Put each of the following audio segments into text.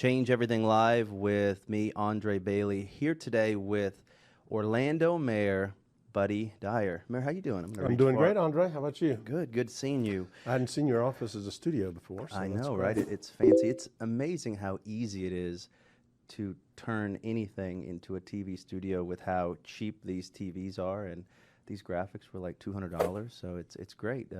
Change Everything Live with me, Andrae Bailey, here today with Orlando Mayor Buddy Dyer. Mayor, how you doing? I'm doing great, Andre. How about you? Good seeing you. I hadn't seen your office as a studio before, so I that's know, great. right? It's fancy. It's amazing how easy it is to turn anything into a TV studio with how cheap these TVs are, and these graphics were like $200, so it's great.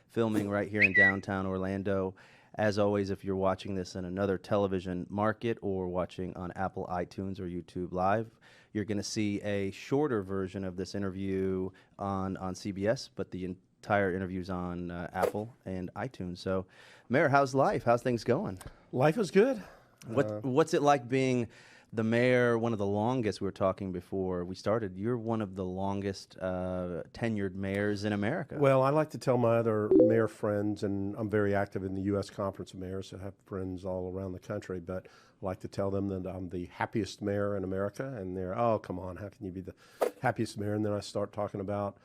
Filming right here in downtown Orlando. As always, if you're watching this in another television market or watching on Apple iTunes or YouTube Live, you're going to see a shorter version of this interview on CBS, but the entire interview's on Apple and iTunes. So, Mayor, how's life? How's things going? Life is good. What's it like being the mayor, one of the longest? We were talking before we started. You're one of the longest tenured mayors in America. Well, I like to tell my other mayor friends, and I'm very active in the U.S. Conference of Mayors, so I have friends all around the country, but I like to tell them that I'm the happiest mayor in America, and they're, oh, come on, how can you be the happiest mayor? And then I start talking about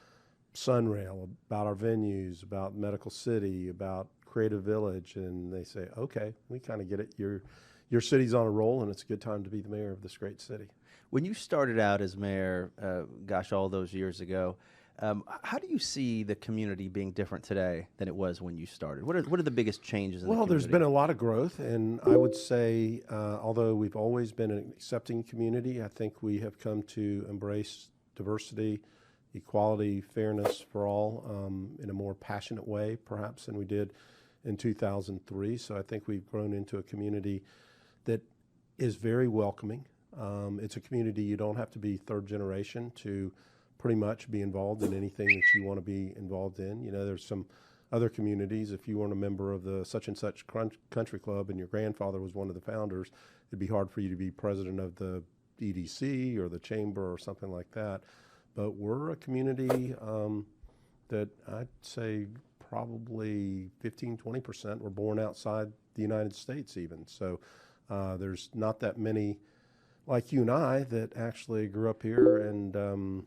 Sunrail, about our venues, about Medical City, about Creative Village, and they say, okay, we kind of get it. Your city's on a roll, and it's a good time to be the mayor of this great city. When you started out as mayor, gosh, all those years ago, how do you see the community being different today than it was when you started? What are the biggest changes in the community? Well, there's been a lot of growth, and I would say, although we've always been an accepting community, I think we have come to embrace diversity, equality, fairness for all in a more passionate way, perhaps, than we did in 2003. So I think we've grown into a community that is very welcoming. It's a community you don't have to be third generation to pretty much be involved in anything that you want to be involved in. You know, there's some other communities, if you weren't a member of the such and such country club and your grandfather was one of the founders, it'd be hard for you to be president of the EDC or the chamber or something like that. But we're a community that I'd say probably 15-20% were born outside the United States even. So there's not that many like you and I that actually grew up here, and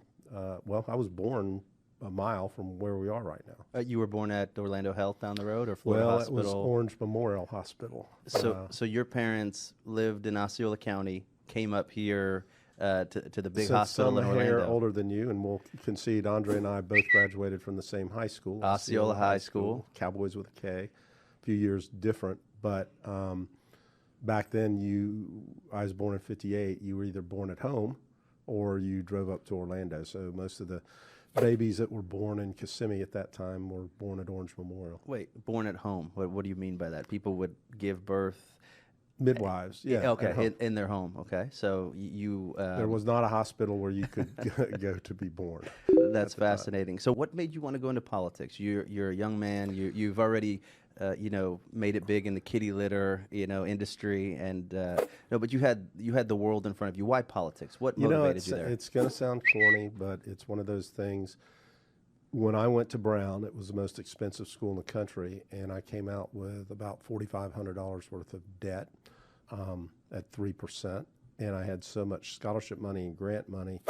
well, I was born a mile from where we are right now. You were born at Orlando Health down the road, or Florida Hospital? Well, it was Orange Memorial Hospital. So your parents lived in Osceola County, came up here to the big hospital in Orlando. Since I'm a hair older than you, and we'll concede, Andre and I both graduated from the same high school. Osceola High School. Cowboys with a K. A few years different, but back then I was born in '58. You were either born at home or you drove up to Orlando. So most of the babies that were born in Kissimmee at that time were born at Orange Memorial. Wait, born at home? What do you mean by that? People would give birth? Midwives, yeah. Okay, in their home. Okay, so you. There was not a hospital where you could go to be born. That's fascinating. So, what made you want to go into politics? You're a young man. You've already, made it big in the kitty litter, industry, and no, but you had the world in front of you. Why politics? What motivated you there? It's going to sound corny, but it's one of those things. When I went to Brown, it was the most expensive school in the country, and I came out with about $4,500 worth of debt at 3%, and I had so much scholarship money and grant money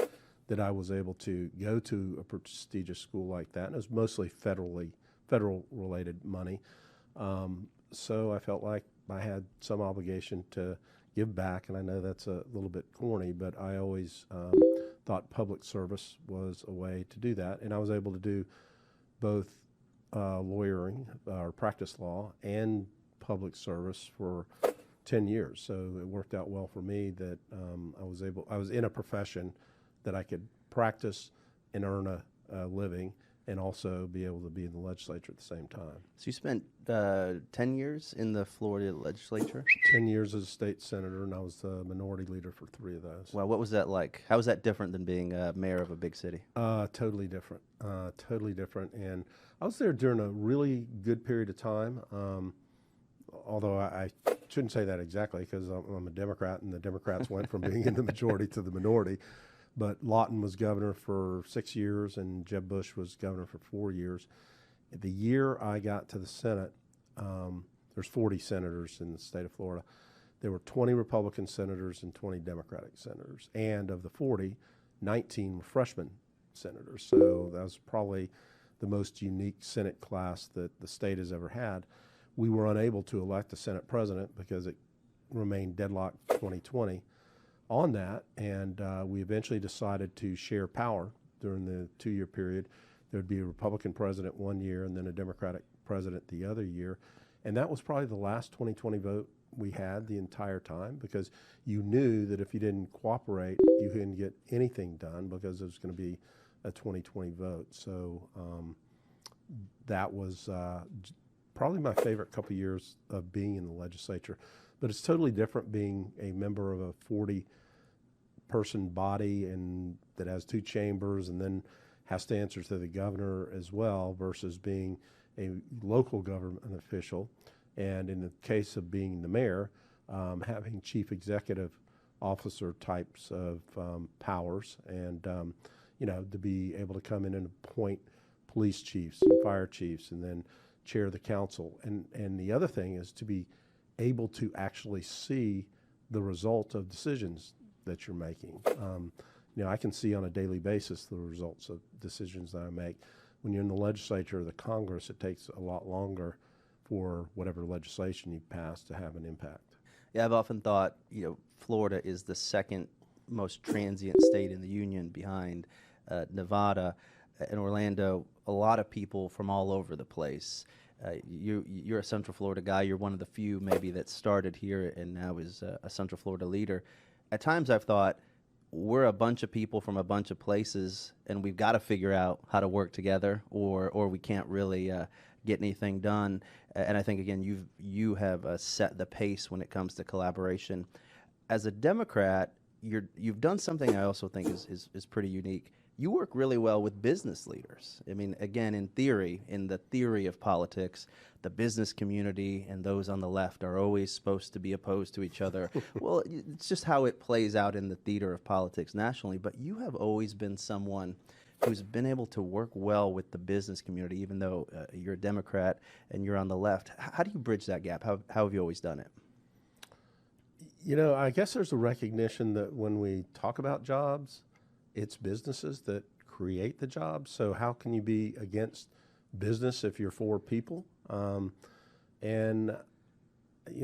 that I was able to go to a prestigious school like that, and it was mostly federal-related money. So I felt like I had some obligation to give back, and I know that's a little bit corny, but I always thought public service was a way to do that, and I was able to do both lawyering or practice law and public service for 10 years. So it worked out well for me that I was in a profession that I could practice and earn a living, and also be able to be in the legislature at the same time. So you spent 10 years in the Florida legislature? 10 years as a state senator, and I was the minority leader for 3 of those. Well, what was that like? How was that different than being mayor of a big city? Totally different. Totally different. And I was there during a really good period of time, although I shouldn't say that exactly, because I'm a Democrat, and the Democrats went from being in the majority to the minority. But Lawton was governor for 6 years, and Jeb Bush was governor for 4 years. The year I got to the Senate, there's 40 senators in the state of Florida. There were 20 Republican senators and 20 Democratic senators. And of the 40, 19 were freshman senators. So that was probably the most unique Senate class that the state has ever had. We were unable to elect a Senate president because it remained deadlocked 2020 on that, and we eventually decided to share power during the 2-year period. There would be a Republican president one year and then a Democratic president the other year. And that was probably the last 2020 vote we had the entire time, because you knew that if you didn't cooperate, you couldn't get anything done because it was going to be a 2020 vote. So that was probably my favorite couple years of being in the legislature. But it's totally different being a member of a 40-person body and that has 2 chambers and then has to answer to the governor as well, versus being a local government official, and in the case of being the mayor, having chief executive officer types of powers, and to be able to come in and appoint police chiefs and fire chiefs, and then chair the council. And the other thing is to be able to actually see the result of decisions that you're making. I can see on a daily basis the results of decisions that I make. When you're in the legislature or the Congress, it takes a lot longer for whatever legislation you pass to have an impact. Yeah, I've often thought, Florida is the second most transient state in the union behind Nevada and Orlando. A lot of people from all over the place. You're a Central Florida guy. You're one of the few maybe that started here and now is a Central Florida leader. At times I've thought, we're a bunch of people from a bunch of places, and we've got to figure out how to work together, or we can't really get anything done. And I think, again, you have set the pace when it comes to collaboration. As a Democrat, you've done something I also think is pretty unique. You work really well with business leaders. I mean, again, in the theory of politics, the business community and those on the left are always supposed to be opposed to each other. Well, it's just how it plays out in the theater of politics nationally. But you have always been someone who's been able to work well with the business community, even though you're a Democrat and you're on the left. How do you bridge that gap? How have you always done it? I guess there's a recognition that when we talk about jobs, it's businesses that create the jobs. So how can you be against business if you're for people? I hadn't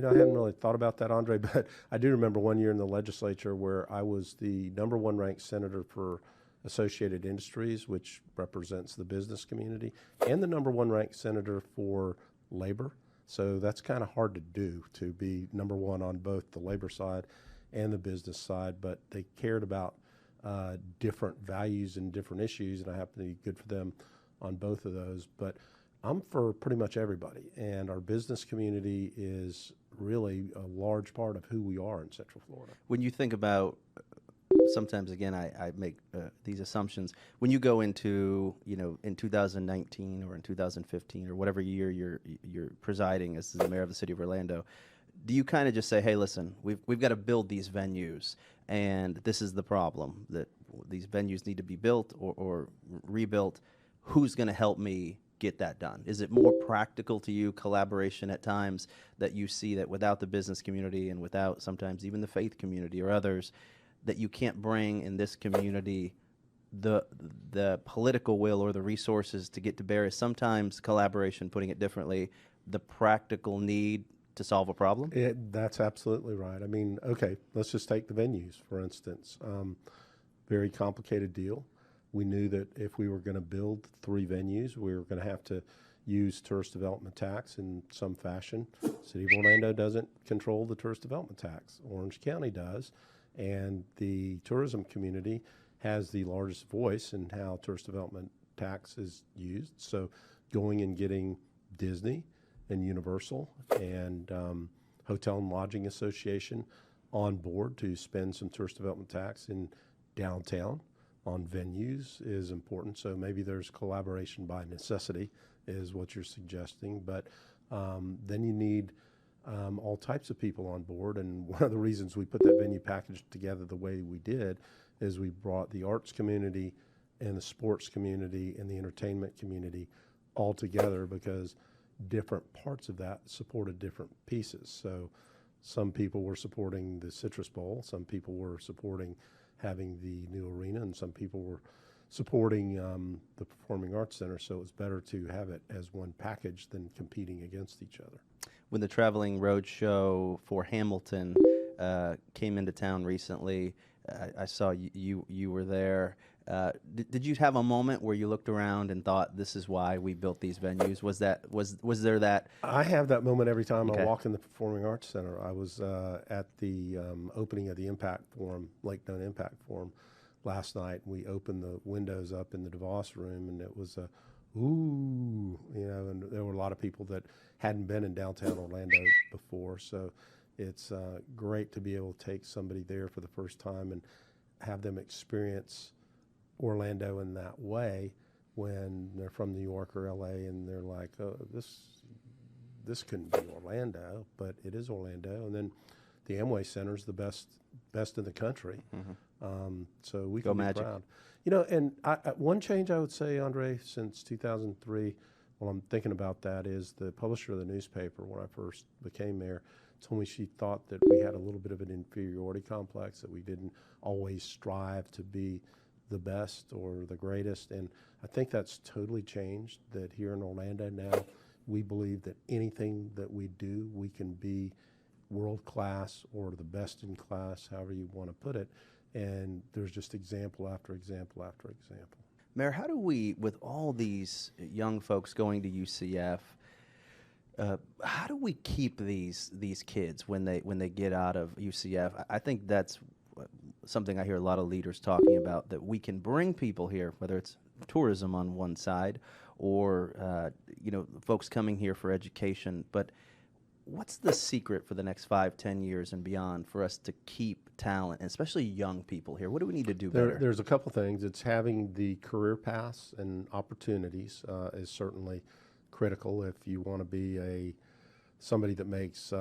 really thought about that, Andre, but I do remember one year in the legislature where I was the #1 ranked senator for Associated Industries, which represents the business community, and the #1 ranked senator for labor. So that's kind of hard to do, to be #1 on both the labor side and the business side, but they cared about different values and different issues, and I happen to be good for them on both of those. But I'm for pretty much everybody, and our business community is really a large part of who we are in Central Florida. When you think about, sometimes again I make these assumptions, when you go into in 2019 or in 2015 or whatever year you're presiding as the mayor of the city of Orlando, do you kind of just say, hey, listen, we've got to build these venues, and this is the problem, that these venues need to be built or rebuilt? Who's going to help me get that done? Is it more practical to you, collaboration at times, that you see that without the business community and without sometimes even the faith community or others, that you can't bring in this community the political will or the resources to get to bear? Is sometimes collaboration, putting it differently, the practical need to solve a problem? That's absolutely right. I mean, okay, let's just take the venues, for instance. Very complicated deal. We knew that if we were going to build 3 venues, we were going to have to use tourist development tax in some fashion. City of Orlando doesn't control the tourist development tax. Orange County does, and the tourism community has the largest voice in how tourist development tax is used. So going and getting Disney and Universal and Hotel and Lodging Association on board to spend some tourist development tax in downtown on venues is important. So maybe there's collaboration by necessity is what you're suggesting, but then you need all types of people on board. And one of the reasons we put that venue package together the way we did is we brought the arts community and the sports community and the entertainment community all together, because different parts of that supported different pieces. So some people were supporting the Citrus Bowl, some people were supporting having the new arena, and some people were supporting the Performing Arts Center, so it was better to have it as one package than competing against each other. When the Traveling Road Show for Hamilton came into town recently, I saw you were there. Did you have a moment where you looked around and thought, "This is why we built these venues"? Was there that? I have that moment every time Okay. I walk in the Performing Arts Center. I was at the opening of the Impact Forum, Lake Nona Impact Forum, last night. We opened the windows up in the DeVos room, and it was a ooh, and there were a lot of people that hadn't been in downtown Orlando before. So it's great to be able to take somebody there for the first time and have them experience Orlando in that way when they're from New York or LA and they're like, oh, this couldn't be Orlando, but it is Orlando. And then the Amway Center is the best in the country. So we Go can be Magic. proud. And one change I would say, Andre, since 2003, while I'm thinking about that, is the publisher of the newspaper, when I first became mayor, told me she thought that we had a little bit of an inferiority complex, that we didn't always strive to be the best or the greatest. And I think that's totally changed, that here in Orlando now, we believe that anything that we do, we can be world class or the best in class, however you want to put it. And there's just example after example after example. Mayor, how do we, with all these young folks going to UCF, how do we keep these kids when they get out of UCF? I think that's something I hear a lot of leaders talking about, that we can bring people here, whether it's tourism on one side or folks coming here for education. But what's the secret for the next 5-10 years and beyond for us to keep talent, especially young people here? What do we need to do better? There's a couple things. It's having the career paths and opportunities is certainly critical if you want to be somebody that makes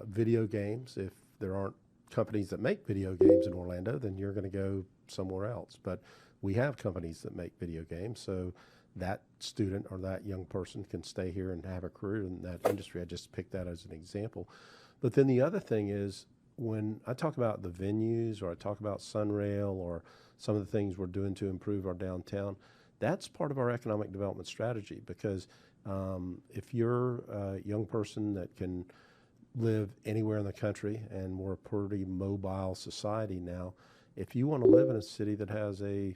video games. If there aren't companies that make video games in Orlando, then you're going to go somewhere else. But we have companies that make video games, so that student or that young person can stay here and have a career in that industry. I just picked that as an example. But then the other thing is, when I talk about the venues or I talk about Sunrail or some of the things we're doing to improve our downtown, that's part of our economic development strategy, because if you're a young person that can live anywhere in the country, and we're a pretty mobile society now, if you want to live in a city that has a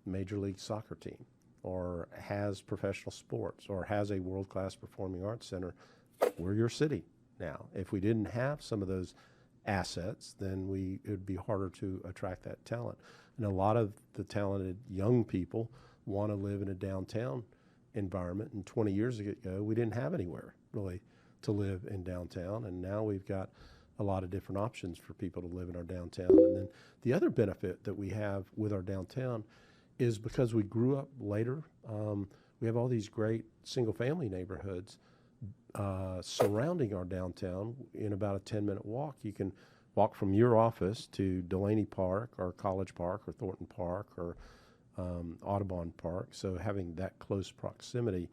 Major League Soccer team or has professional sports or has a world-class performing arts center, we're your city now. If we didn't have some of those assets, then it would be harder to attract that talent. And a lot of the talented young people want to live in a downtown environment. And 20 years ago, we didn't have anywhere really to live in downtown. And now we've got a lot of different options for people to live in our downtown. And then the other benefit that we have with our downtown is, because we grew up later, we have all these great single-family neighborhoods surrounding our downtown. In about a 10-minute walk, you can walk from your office to Delaney Park or College Park or Thornton Park or Audubon Park. So having that close proximity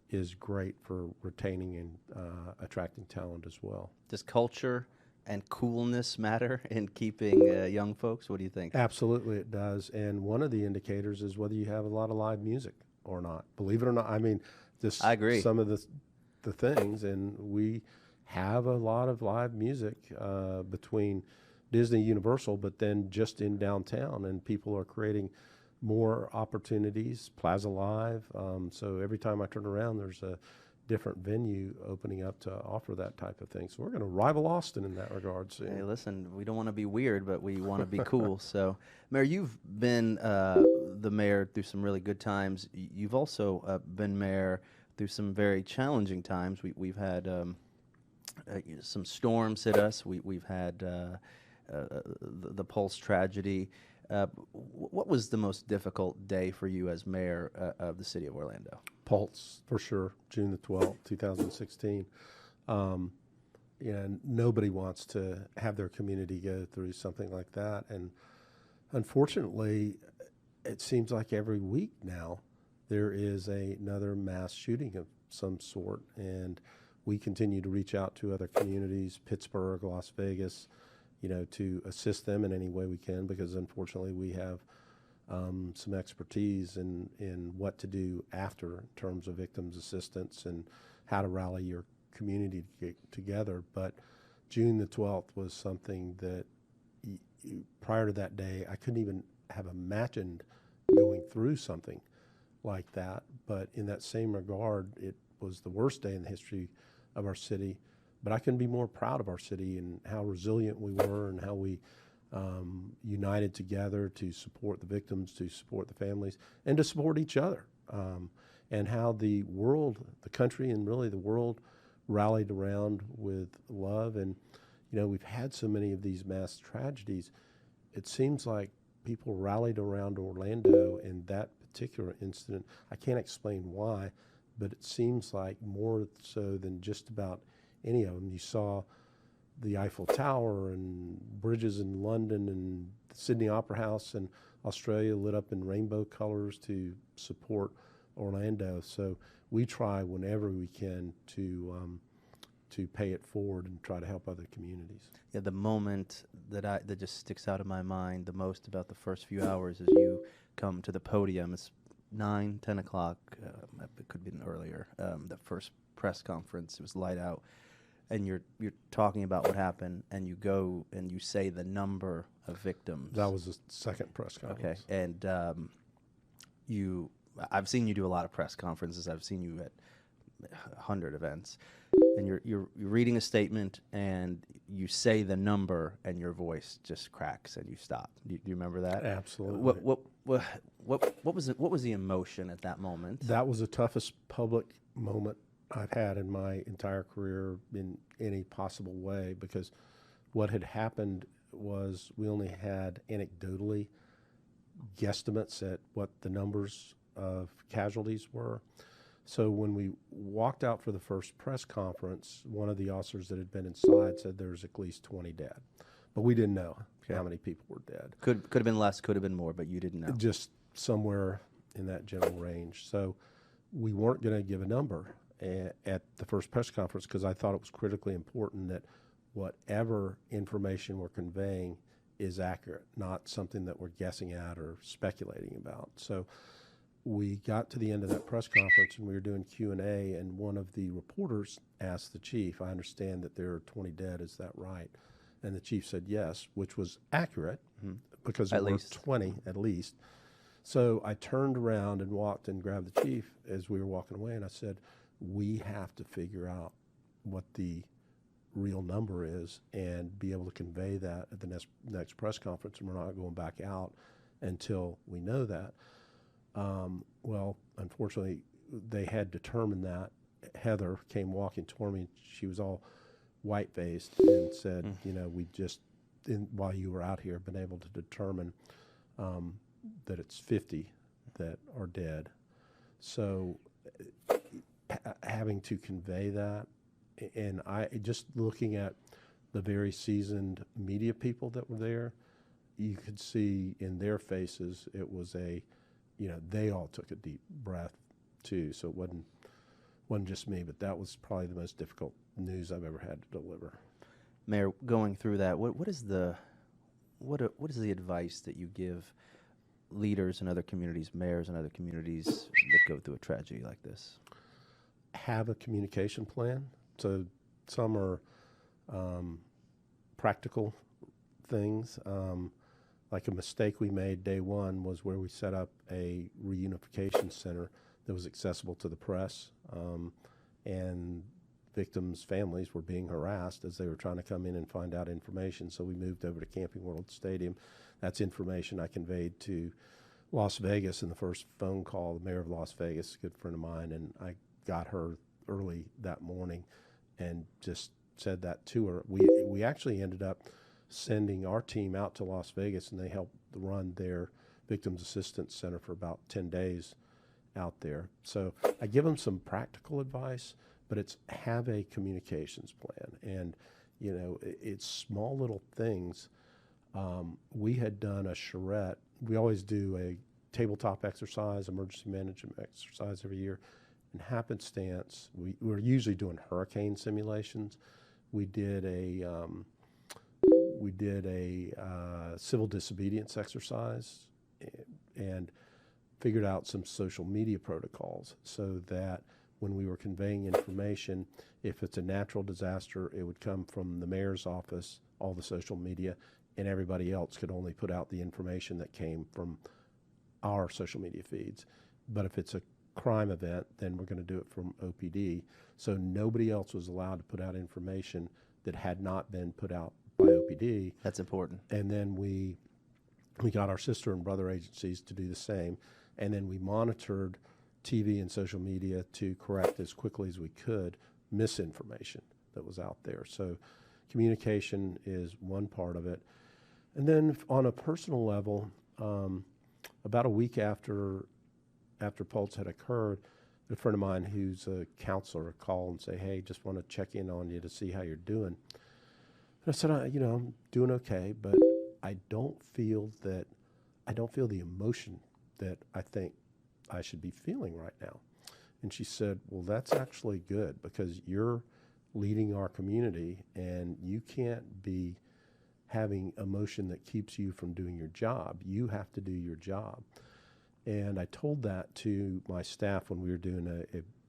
is great for retaining and attracting talent as well. Does culture and coolness matter in keeping young folks? What do you think? Absolutely, it does. And one of the indicators is whether you have a lot of live music or not. Believe it or not, I mean, just I agree. some of the things, and we have a lot of live music between Disney, Universal, but then just in downtown, and people are creating more opportunities. Plaza Live. So every time I turn around, there's a different venue opening up to offer that type of thing. So we're going to rival Austin in that regard soon. Hey, listen, we don't want to be weird, but we want to be cool. So, Mayor, you've been the mayor through some really good times. You've also been mayor through some very challenging times. We've had some storms hit us. We've had the Pulse tragedy. What was the most difficult day for you as mayor of the city of Orlando? Pulse, for sure, June the 12th, 2016. And nobody wants to have their community go through something like that. And unfortunately, it seems like every week now there is another mass shooting of some sort. And we continue to reach out to other communities, Pittsburgh, Las Vegas, to assist them in any way we can, because unfortunately we have some expertise in what to do after in terms of victims assistance and how to rally your community to get together. But June the 12th was something that prior to that day, I couldn't even have imagined going through something like that. But in that same regard, it was the worst day in the history of our city. But I couldn't be more proud of our city and how resilient we were and how we united together to support the victims, to support the families, and to support each other. And how the world, the country, and really the world rallied around with love. And, you know, we've had so many of these mass tragedies. It seems like people rallied around Orlando in that particular incident. I can't explain why, but it seems like more so than just about any of them. You saw the Eiffel Tower and bridges in London and the Sydney Opera House in Australia lit up in rainbow colors to support Orlando. So we try whenever we can to pay it forward and try to help other communities. Yeah, the moment that just sticks out in my mind the most about the first few hours is you come to the podium. It's 9, 10 o'clock. It could have been earlier. The first press conference, it was light out. And you're talking about what happened, and you go and you say the number of victims. That was the second press conference. Okay, and I've seen you do a lot of press conferences. I've seen you at 100 events, and you're reading a statement, and you say the number, and your voice just cracks, and you stop. Do you remember that? Absolutely. What was the emotion at that moment? That was the toughest public moment I've had in my entire career in any possible way, because what had happened was we only had anecdotally guesstimates at what the numbers of casualties were. So when we walked out for the first press conference, one of the officers that had been inside said there was at least 20 dead. But we didn't know how many people were dead. Could have been less, could have been more, but you didn't know. Just somewhere in that general range. So we weren't going to give a number at the first press conference, because I thought it was critically important that whatever information we're conveying is accurate, not something that we're guessing at or speculating about. So we got to the end of that press conference and we were doing Q&A, and one of the reporters asked the chief, "I understand that there are 20 dead, is that right?" And the chief said yes, which was accurate, because there were 20 at least. So I turned around and walked and grabbed the chief as we were walking away, and I said, "We have to figure out what the real number is and be able to convey that at the next press conference, and we're not going back out until we know that." Well, unfortunately, they had determined that. Heather came walking toward me. She was all white-faced and said, "You know, we just, while you were out here, been able to determine that it's 50 that are dead." So having to convey that, and I just looking at the very seasoned media people that were there, you could see in their faces it was they all took a deep breath too. So it wasn't just me, but that was probably the most difficult news I've ever had to deliver. Mayor, going through that, what is the advice that you give leaders in other communities, mayors in other communities that go through a tragedy like this? Have a communication plan. So some are practical things. Like a mistake we made day one was where we set up a reunification center that was accessible to the press, and victims' families were being harassed as they were trying to come in and find out information. So we moved over to Camping World Stadium. That's information I conveyed to Las Vegas in the first phone call. The mayor of Las Vegas, a good friend of mine, and I got her early that morning and just said that to her. We actually ended up sending our team out to Las Vegas, and they helped run their Victims Assistance Center for about 10 days out there. So I give them some practical advice, but it's have a communications plan. And, you know, it's small little things. We had done a charrette. We always do a tabletop exercise, emergency management exercise every year. And happenstance, we're usually doing hurricane simulations. We did a civil disobedience exercise and figured out some social media protocols so that when we were conveying information, if it's a natural disaster, it would come from the mayor's office, all the social media, and everybody else could only put out the information that came from our social media feeds. But if it's a crime event, then we're going to do it from OPD. So nobody else was allowed to put out information that had not been put out by OPD. That's important. And then we got our sister and brother agencies to do the same. And then we monitored TV and social media to correct as quickly as we could misinformation that was out there. So communication is one part of it. And then on a personal level, about a week after Pulse had occurred, a friend of mine who's a counselor called and say, "Hey, just want to check in on you to see how you're doing." And I said, I'm doing okay, but I don't feel the emotion that I think I should be feeling right now. And she said, "Well, that's actually good because you're leading our community and you can't be having emotion that keeps you from doing your job. You have to do your job." And I told that to my staff when we were doing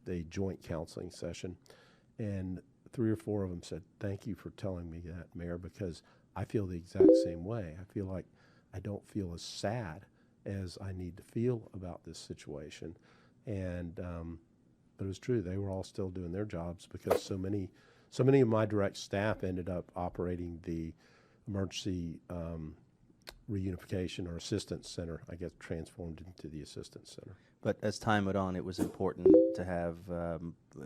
a joint counseling session. And 3 or 4 of them said, "Thank you for telling me that, Mayor, because I feel the exact same way. I feel like I don't feel as sad as I need to feel about this situation." And but it was true. They were all still doing their jobs because so many of my direct staff ended up operating the emergency reunification or assistance center, I guess, transformed into the assistance center. But as time went on, it was important to have,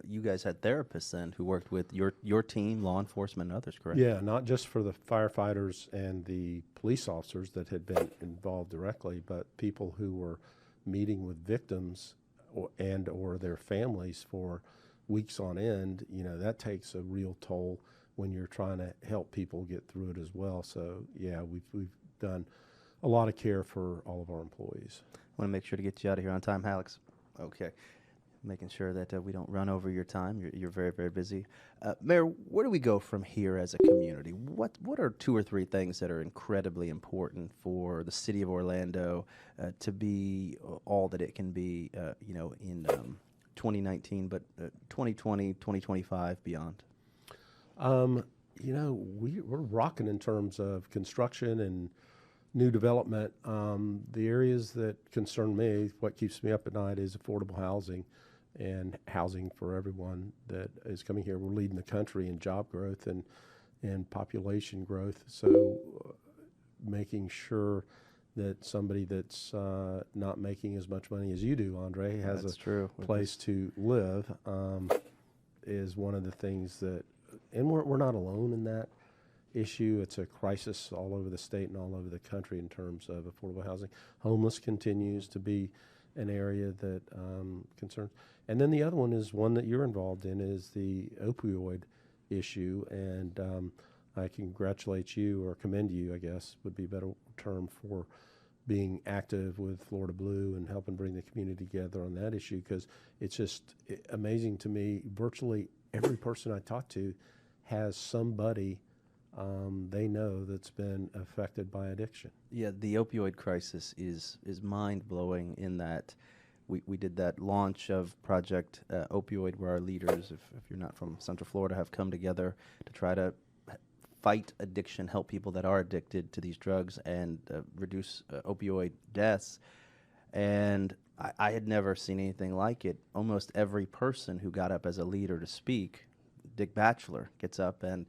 you guys had therapists then who worked with your team, law enforcement, and others, correct? Yeah, not just for the firefighters and the police officers that had been involved directly, but people who were meeting with victims or their families for weeks on end. That takes a real toll when you're trying to help people get through it as well. So yeah, we've done a lot of care for all of our employees. I want to make sure to get you out of here on time, Alex. Okay. Making sure that we don't run over your time. You're very, very busy. Mayor, where do we go from here as a community? What are 2 or 3 things that are incredibly important for the city of Orlando to be all that it can be, in 2019, but 2020, 2025, beyond? We're rocking in terms of construction and new development. The areas that concern me, what keeps me up at night, is affordable housing and housing for everyone that is coming here. We're leading the country in job growth and population growth. So making sure that somebody that's not making as much money as you do, Andrae, has a place to live is one of the things that, and we're not alone in that issue. It's a crisis all over the state and all over the country in terms of affordable housing. Homeless continues to be an area that concerns. And then the other one is one that you're involved in, is the opioid issue. And I congratulate you, or commend you, I guess would be a better term, for being active with Florida Blue and helping bring the community together on that issue, because it's just amazing to me. Virtually every person I talk to has somebody they know that's been affected by addiction. Yeah, the opioid crisis is mind-blowing in that we did that launch of Project Opioid, where our leaders, if you're not from Central Florida, have come together to try to fight addiction, help people that are addicted to these drugs, and reduce opioid deaths. And I had never seen anything like it. Almost every person who got up as a leader to speak, Dick Batchelor gets up and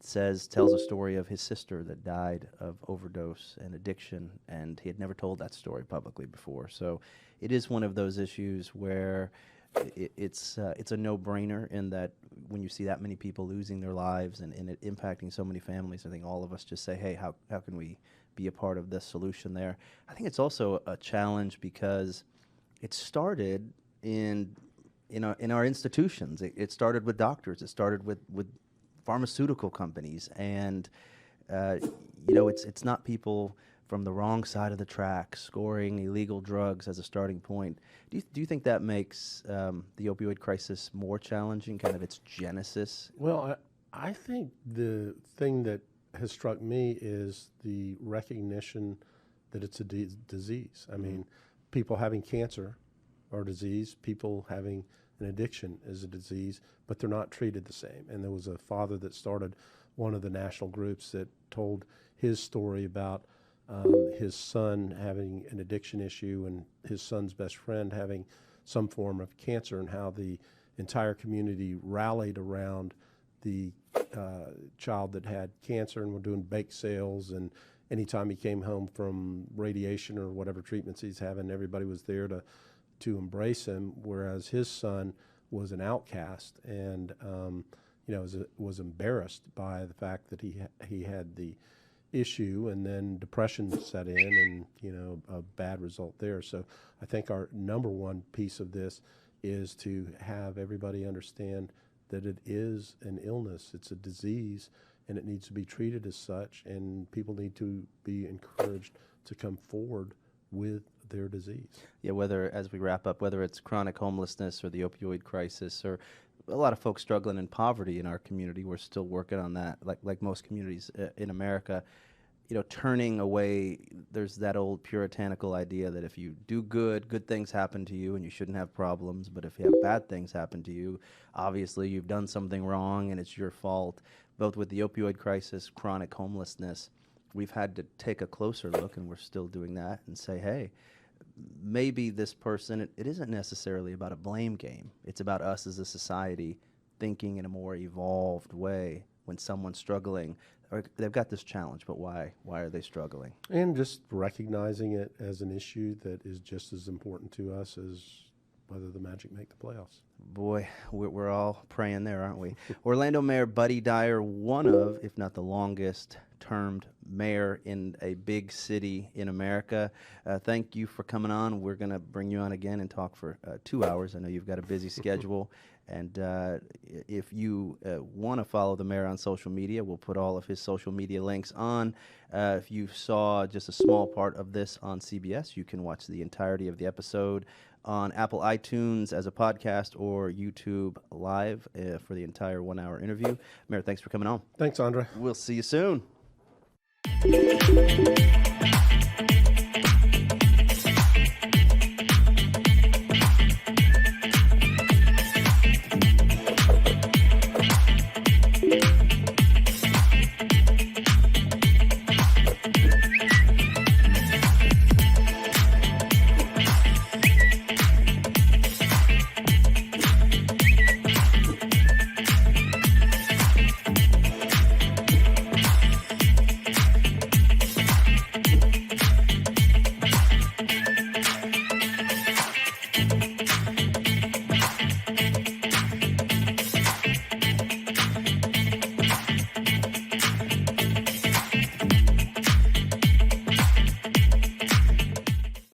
tells a story of his sister that died of overdose and addiction, and he had never told that story publicly before. So it is one of those issues where it's a no-brainer, in that when you see that many people losing their lives and it impacting so many families, I think all of us just say, hey, how can we be a part of this solution there? I think it's also a challenge because it started in our institutions. It started with doctors. It started with pharmaceutical companies, and it's not people from the wrong side of the track scoring illegal drugs as a starting point. Do you think that makes the opioid crisis more challenging, kind of its genesis? Well, I think the thing that has struck me is the recognition that it's a disease. I mean, people having cancer are a disease. People having an addiction is a disease, but they're not treated the same. And there was a father that started one of the national groups that told his story about his son having an addiction issue and his son's best friend having some form of cancer, and how the entire community rallied around the child that had cancer and were doing bake sales, and anytime he came home from radiation or whatever treatments he's having, everybody was there to embrace him, whereas his son was an outcast and was embarrassed by the fact that he had the issue, and then depression set in, and a bad result there. So I think our number one piece of this is to have everybody understand that it is an illness, it's a disease, and it needs to be treated as such, and people need to be encouraged to come forward with their disease. Yeah, whether, as we wrap up, whether it's chronic homelessness or the opioid crisis, or a lot of folks struggling in poverty in our community, we're still working on that, like most communities in America. Turning away, there's that old puritanical idea that if you do good things happen to you and you shouldn't have problems, but if you have bad things happen to you, obviously you've done something wrong and it's your fault. Both with the opioid crisis, chronic homelessness, we've had to take a closer look, and we're still doing that, and say, hey, maybe this person, it isn't necessarily about a blame game. It's about us as a society thinking in a more evolved way. When someone's struggling, or they've got this challenge, but why are they struggling? And just recognizing it as an issue that is just as important to us as whether the Magic make the playoffs. Boy, we're all praying there, aren't we? Orlando Mayor Buddy Dyer, one of, if not the longest termed mayor in a big city in America. Thank you for coming on. We're going to bring you on again and talk for 2 hours. I know you've got a busy schedule. And if you want to follow the mayor on social media, we'll put all of his social media links on. If you saw just a small part of this on CBS, you can watch the entirety of the episode on Apple iTunes as a podcast, or YouTube Live for the entire 1 hour interview. Mayor, thanks for coming on. Thanks, Andrae. We'll see you soon.